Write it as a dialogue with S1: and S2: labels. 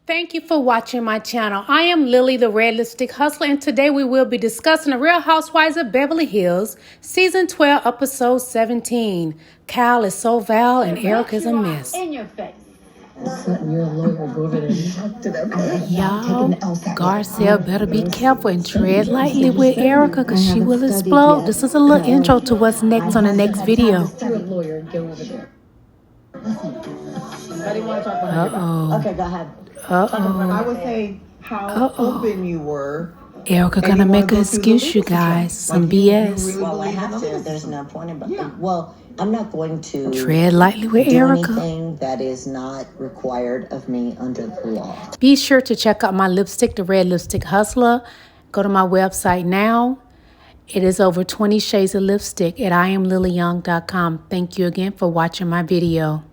S1: Thank you for watching my channel. I am Lillie, the Red Lipstick Hustler, and today we will be discussing The Real Housewives of Beverly Hills, Season 12, Episode 17. Kyle is so vile and Eric is a mess.
S2: In your face.
S3: You're a lawyer. Go over there and talk to them.
S1: Y'all, Garcelle better be careful and tread lightly with Erica because she will explode. This is a little intro to what's next on the next video.
S3: You're a lawyer. Go over there.
S2: I didn't want to talk about
S1: Uh-oh.
S2: Okay, go ahead.
S1: Uh-oh.
S4: I would say how open you were.
S1: Erica gonna make an excuse, you guys. Some BS.
S5: Well, I have to. There's no point in. Well, I'm not going to
S1: Tread lightly with
S5: do
S1: Erica.
S5: anything that is not required of me under the law.
S1: Be sure to check out my lipstick, The Red Lipstick Hustler. Go to my website now. It is over 20 shades of lipstick at IamLillieYoung.com. Thank you again for watching my video.